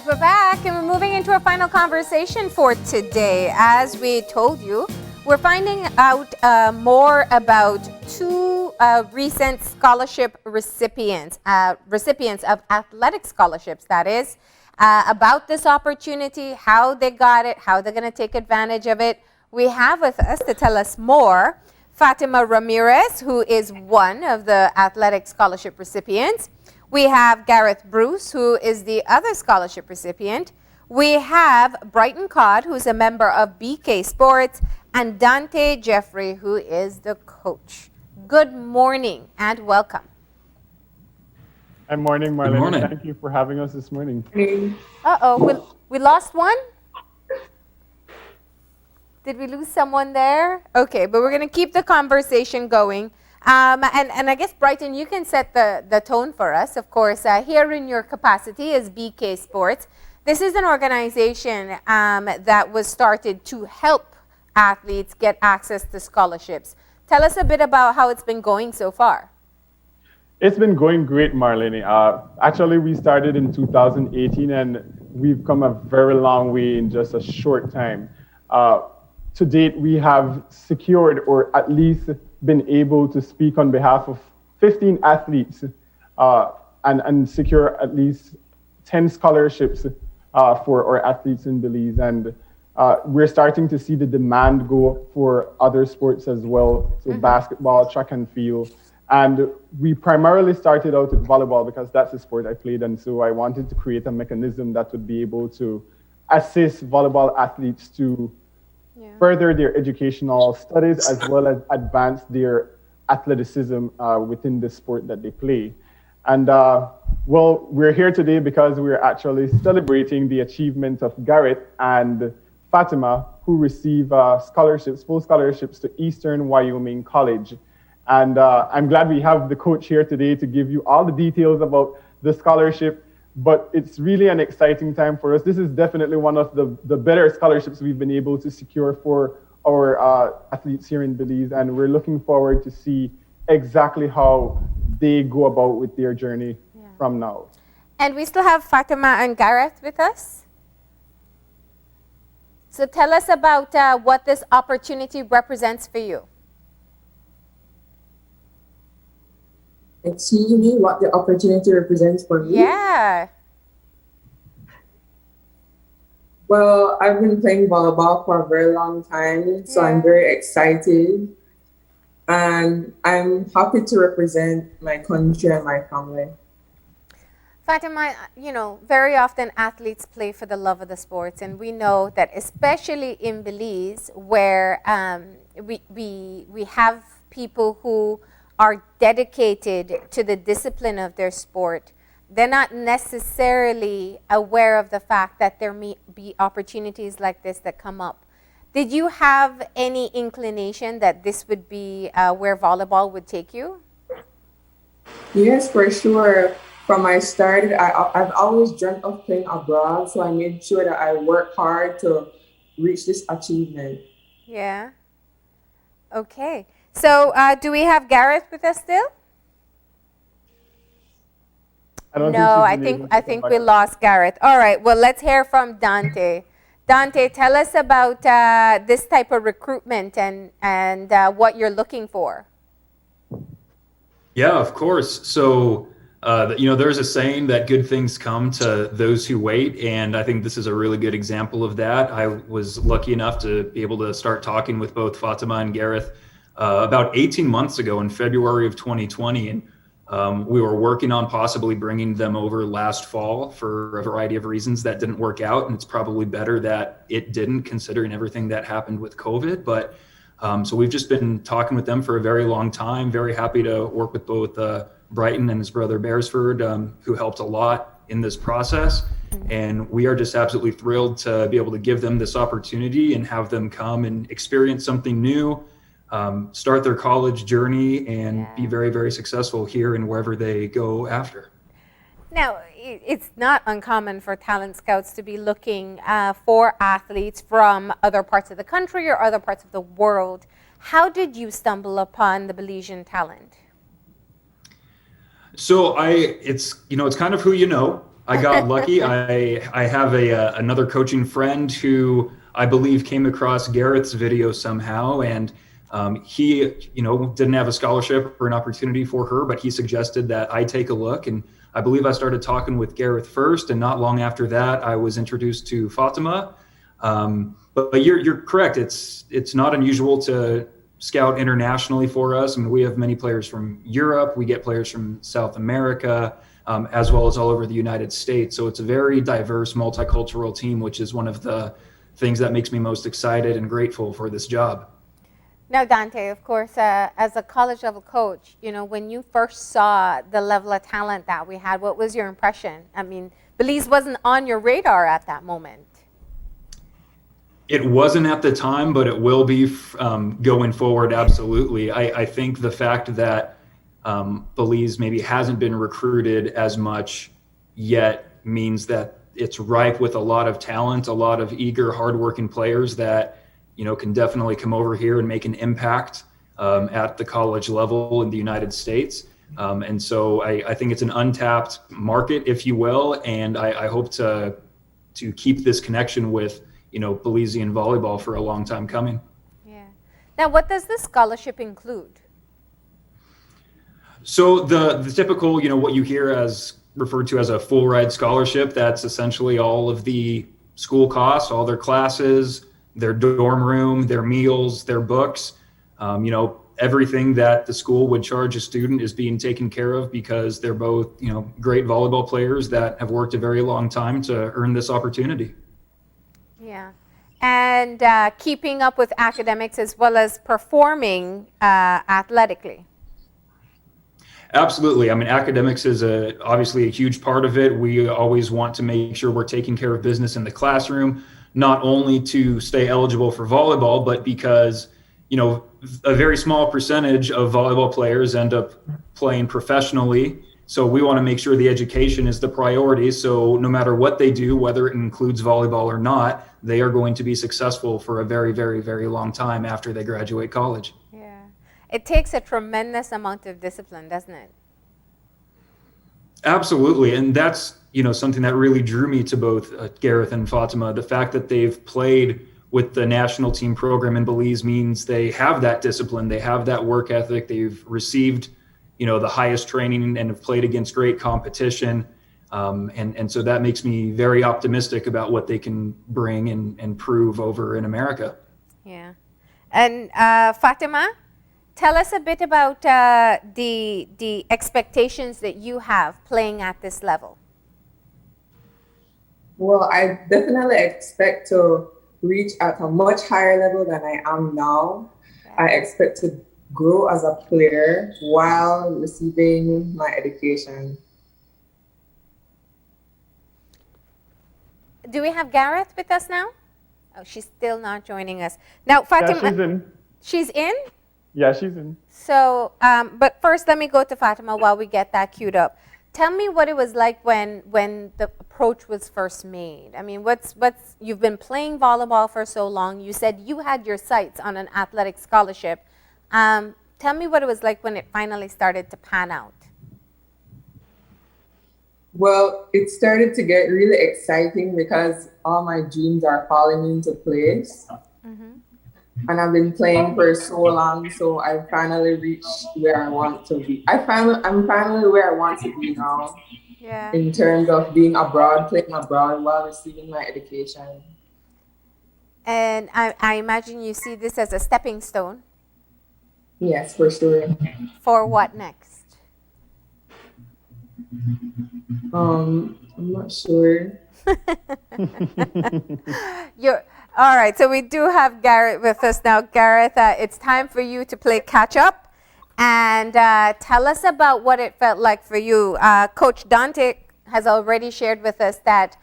we're back and we're moving into our final conversation for today. As we told you, we're finding out more about two recent scholarship recipients of athletic scholarships, that is, about this opportunity, how they got it, how they're going to take advantage of it. We have with us to tell us more Fatima Ramirez, who is one of the athletic scholarship recipients. We have Gareth Bruce, who is the other scholarship recipient. We have Brighton Codd, who's a member of BK Sports, and Dante Jeffrey, who is the coach. Good morning and welcome. Good morning, Marlene. Good morning. Thank you for having us this morning. Uh-oh, we lost one? Did we lose someone there? Okay, but we're going to keep the conversation going. And I guess, Brighton, you can set the tone for us. Of course, here in your capacity as BK Sports, this is an organization that was started to help athletes get access to scholarships. Tell us a bit about how it's been going so far. It's been going great, Marlene. Actually, we started in 2018, and we've come a very long way in just a short time. To date, we have secured, or at least been able to speak on behalf of 15 athletes and secure at least 10 scholarships for our athletes in Belize. And we're starting to see the demand go for other sports as well, so basketball, track and field. And we primarily started out with volleyball because that's the sport I played. And so I wanted to create a mechanism that would be able to assist volleyball athletes to further their educational studies as well as advance their athleticism within the sport that they play. And well, we're here today because we're actually celebrating the achievement of Gareth and Fatima, who receive scholarships, full scholarships to Eastern Wyoming College. And I'm glad we have the coach here today to give you all the details about the scholarship. But it's really an exciting time for us. This is definitely one of the better scholarships we've been able to secure for our athletes here in Belize. And we're looking forward to see exactly how they go about with their journey from now. And we still have Fatima and Gareth with us. So tell us about what this opportunity represents for you. Excuse me, what the opportunity represents for me? Yeah. Well, I've been playing volleyball for a very long time, so I'm very excited. And I'm happy to represent my country and my family. Fatima, you know, very often athletes play for the love of the sports, and we know that especially in Belize, where we have people who are dedicated to the discipline of their sport, they're not necessarily aware of the fact that there may be opportunities like this that come up. Did you have any inclination that this would be where volleyball would take you? Yes, for sure. From my start, I've always dreamt of playing abroad, so I made sure that I worked hard to reach this achievement. Yeah. Okay. So do we have Gareth with us still? No, I think we lost Gareth. All right, well, let's hear from Dante. Dante, tell us about this type of recruitment and what you're looking for. Yeah, of course. So, you know, there's a saying that good things come to those who wait, and I think this is a really good example of that. I was lucky enough to be able to start talking with both Fatima and Gareth about 18 months ago in February of 2020, and we were working on possibly bringing them over last fall for a variety of reasons that didn't work out, and it's probably better that it didn't, considering everything that happened with COVID. But so we've just been talking with them for a very long time. Very happy to work with both Brighton and his brother Beresford, who helped a lot in this process. And we are just absolutely thrilled to be able to give them this opportunity and have them come and experience something new, start their college journey, and be very, very successful here and wherever they go after. Now, it's not uncommon for talent scouts to be looking for athletes from other parts of the country or other parts of the world. How did you stumble upon the Belizean talent? So it's kind of who you know. I got lucky. I have another coaching friend who I believe came across Gareth's video somehow, and he, didn't have a scholarship or an opportunity for her, but he suggested that I take a look. And I believe I started talking with Gareth first, and not long after that, I was introduced to Fatima. But you're correct. It's not unusual to scout internationally for us. I mean, we have many players from Europe. We get players from South America, as well as all over the United States. So it's a very diverse, multicultural team, which is one of the things that makes me most excited and grateful for this job. Now, Dante, of course, as a college level coach, when you first saw the level of talent that we had, what was your impression? I mean, Belize wasn't on your radar at that moment. It wasn't at the time, but it will be going forward, absolutely. I think the fact that Belize maybe hasn't been recruited as much yet means that it's ripe with a lot of talent, a lot of eager, hardworking players that can definitely come over here and make an impact at the college level in the United States. And so I think it's an untapped market, if you will, and I hope to keep this connection with Belizean volleyball for a long time coming. Yeah. Now, what does the scholarship include? So the typical, what you hear as referred to as a full ride scholarship, that's essentially all of the school costs, all their classes, their dorm room, their meals, their books, everything that the school would charge a student is being taken care of because they're both, great volleyball players that have worked a very long time to earn this opportunity. Yeah. And keeping up with academics as well as performing athletically. Absolutely. I mean, academics is obviously a huge part of it. We always want to make sure we're taking care of business in the classroom, not only to stay eligible for volleyball, but because, a very small percentage of volleyball players end up playing professionally. So we want to make sure the education is the priority. So no matter what they do, whether it includes volleyball or not, they are going to be successful for a very, very, very long time after they graduate college. Yeah. It takes a tremendous amount of discipline, doesn't it? Absolutely. And that's, something that really drew me to both Gareth and Fatima. The fact that they've played with the national team program in Belize means they have that discipline. They have that work ethic. They've received the highest training and have played against great competition. And so that makes me very optimistic about what they can bring and prove over in America. Yeah. And Fatima, tell us a bit about the expectations that you have playing at this level. Well, I definitely expect to reach at a much higher level than I am now. Okay. I expect to grow as a player while receiving my education. Do we have Gareth with us now? Oh, she's still not joining us. Now, Fatima. Yeah, she's in. She's in? Yeah, she's in. So, but first let me go to Fatima while we get that queued up. Tell me what it was like when the approach was first made. I mean, you've been playing volleyball for so long. You said you had your sights on an athletic scholarship. Tell me what it was like when it finally started to pan out. Well, it started to get really exciting because all my dreams are falling into place. Mm-hmm. And I've been playing for so long, so I finally reached where I want to be. I'm finally where I want to be now. Yeah. In terms of being abroad, playing abroad while receiving my education. And I imagine you see this as a stepping stone. Yes, for sure. For what next? I'm not sure. All right, so we do have Gareth with us now. Gareth, it's time for you to play catch up and tell us about what it felt like for you. Coach Dante has already shared with us that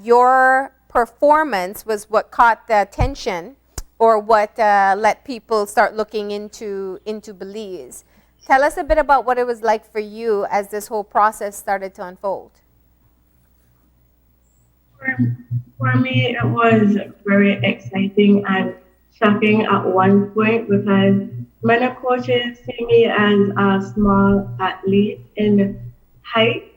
your performance was what caught the attention or what let people start looking into Belize. Tell us a bit about what it was like for you as this whole process started to unfold. For me, it was very exciting and shocking at one point because many coaches see me as a small athlete in height.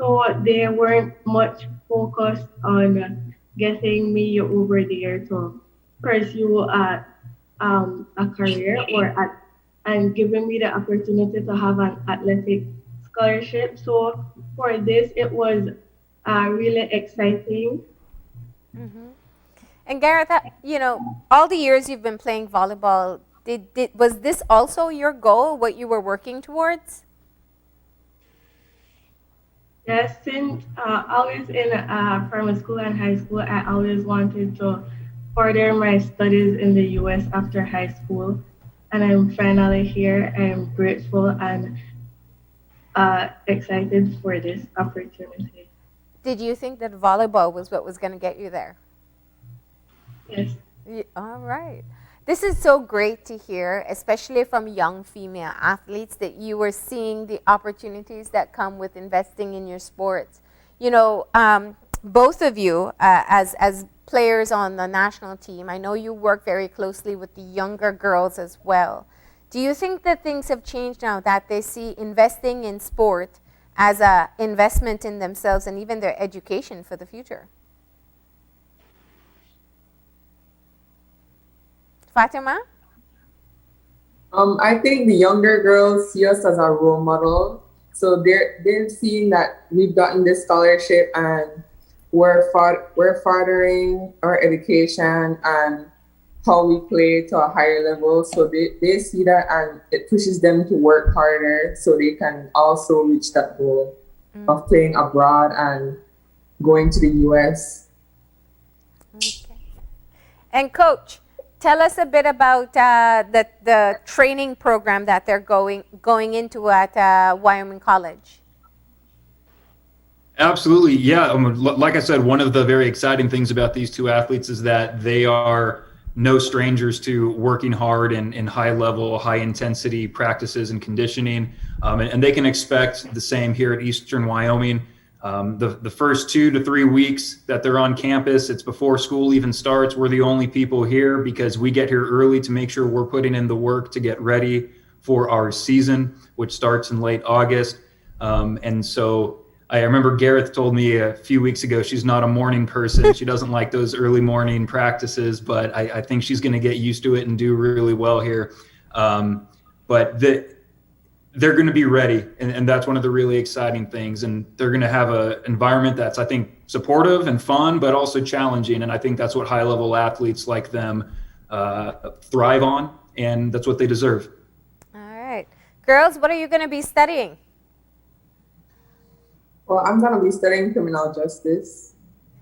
So they weren't much focused on getting me over there to pursue a career and giving me the opportunity to have an athletic scholarship. So for this, it was really exciting. And Gareth, all the years you've been playing volleyball, was this also your goal, what you were working towards? Yes, since I was in primary school and high school, I always wanted to further my studies in the U.S. after high school. And I'm finally here. I'm grateful and excited for this opportunity. Did you think that volleyball was what was going to get you there? Yes. All right. This is so great to hear, especially from young female athletes, that you were seeing the opportunities that come with investing in your sports. Both of you, as players on the national team, I know you work very closely with the younger girls as well. Do you think that things have changed now, that they see investing in sport as an investment in themselves and even their education for the future? Fatima? I think the younger girls see us as a role model. So they've seen that we've gotten this scholarship and we're furthering our education and how we play to a higher level. So they see that and it pushes them to work harder so they can also reach that goal of playing abroad and going to the U.S. Okay. And Coach, tell us a bit about the training program that they're going into at Wyoming College. Absolutely, yeah. Like I said, one of the very exciting things about these two athletes is that they are no strangers to working hard in high level, high intensity practices and conditioning. And they can expect the same here at Eastern Wyoming. The first 2 to 3 weeks that they're on campus, it's before school even starts. We're the only people here because we get here early to make sure we're putting in the work to get ready for our season, which starts in late August. And so I remember Gareth told me a few weeks ago she's not a morning person. She doesn't like those early morning practices, but I think she's going to get used to it and do really well here. But they're going to be ready, and that's one of the really exciting things. And they're going to have an environment that's, I think, supportive and fun, but also challenging. And I think that's what high-level athletes like them thrive on, and that's what they deserve. All right. Girls, what are you going to be studying? Well, I'm going to be studying criminal justice.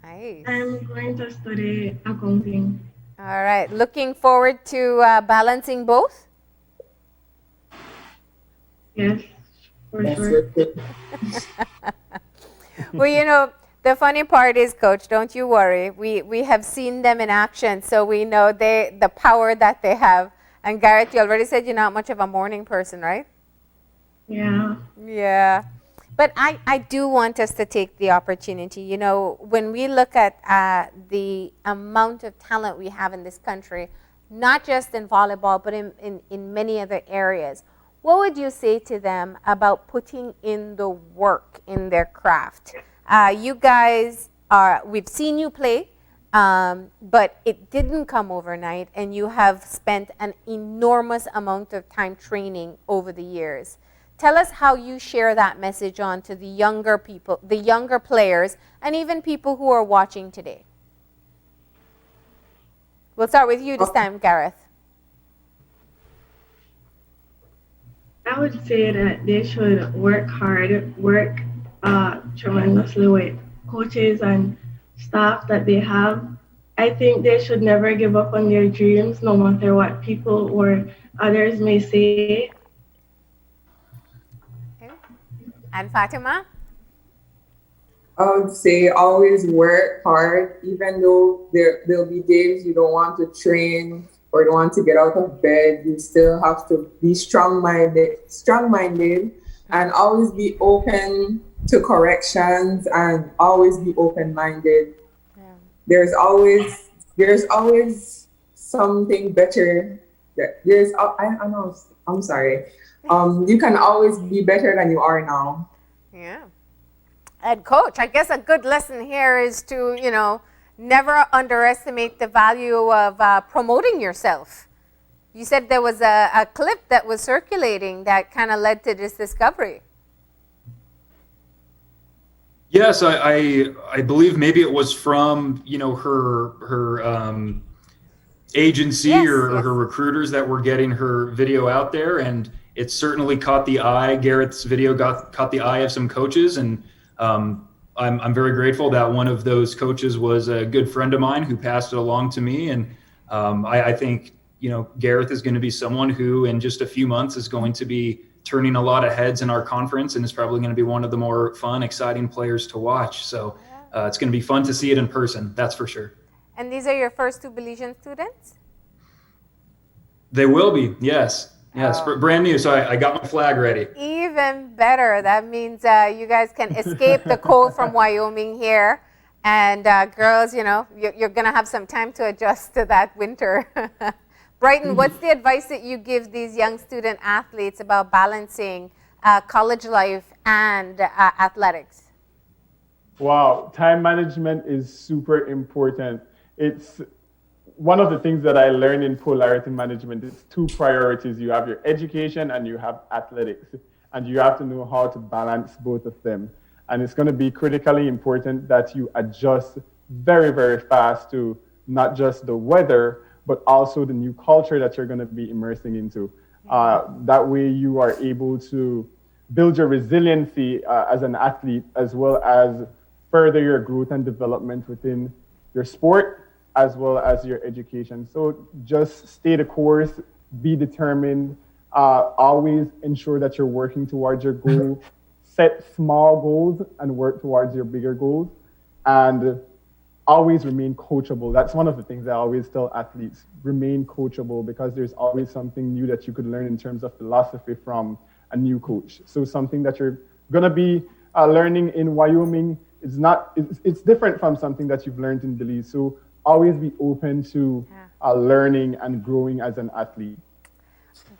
Nice. I'm going to study accounting. All right. Looking forward to balancing both? Yes, for sure. Well, the funny part is, Coach, don't you worry. We have seen them in action, so we know the power that they have. And Gareth, you already said you're not much of a morning person, right? Yeah. Yeah. But I do want us to take the opportunity. When we look at the amount of talent we have in this country, not just in volleyball, but in many other areas, what would you say to them about putting in the work in their craft? You guys we've seen you play, but it didn't come overnight, and you have spent an enormous amount of time training over the years. Tell us how you share that message on to the younger people, the younger players, and even people who are watching today. We'll start with you this time, Gareth. I would say that they should work hard, work tremendously with coaches and staff that they have. I think they should never give up on their dreams, no matter what people or others may say. Okay. And Fatima? I would say always work hard, even though there'll be days you don't want to train or don't want to get out of bed. You still have to be strong-minded, and always be open to corrections and always be open-minded. Yeah. There's always something better. I know. I'm sorry. You can always be better than you are now. Yeah. And coach, I guess a good lesson here is to, never underestimate the value of promoting yourself. You said there was a clip that was circulating that kind of led to this discovery. Yes, I believe maybe it was from her agency Yes, or yes. her recruiters that were getting her video out there, and it certainly caught the eye. Garrett's video caught the eye of some coaches, and I'm very grateful that one of those coaches was a good friend of mine who passed it along to me, and I think Garrett is going to be someone who in just a few months is going to be turning a lot of heads in our conference, and is probably going to be one of the more fun, exciting players to watch. So it's going to be fun to see it in person, that's for sure. And these are your first two Belizean students? They will be, yes. Yes, brand new, so I got my flag ready. Even better. That means you guys can escape the cold from Wyoming here. And girls, you're going to have some time to adjust to that winter. Brighton, what's the advice that you give these young student athletes about balancing college life and athletics? Wow, time management is super important. It's one of the things that I learned in polarity management is two priorities. You have your education and you have athletics, and you have to know how to balance both of them. And it's going to be critically important that you adjust very, very fast to not just the weather, but also the new culture that you're going to be immersing into. That way you are able to build your resiliency as an athlete, as well as further your growth and development within your sport, as well as your education. So just stay the course, be determined, always ensure that you're working towards your goal, set small goals and work towards your bigger goals, and always remain coachable. That's one of the things I always tell athletes, remain coachable, because there's always something new that you could learn in terms of philosophy from a new coach. So something that you're gonna be learning in Wyoming, it's different from something that you've learned in Belize. So always be open to learning and growing as an athlete.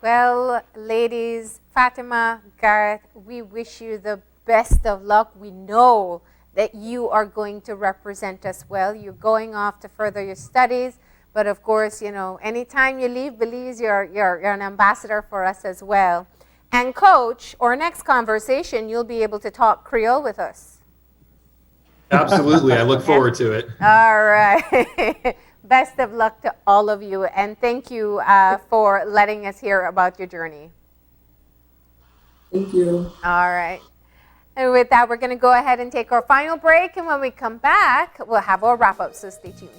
Well, ladies, Fatima, Gareth, we wish you the best of luck. We know that you are going to represent us well. You're going off to further your studies, but of course, anytime you leave Belize, you're an ambassador for us as well. And coach, our next conversation, you'll be able to talk Creole with us. Absolutely, I look forward to it. All right. Best of luck to all of you, and thank you for letting us hear about your journey. Thank you. All right. And with that, we're going to go ahead and take our final break, and when we come back, we'll have our wrap-up, so stay tuned.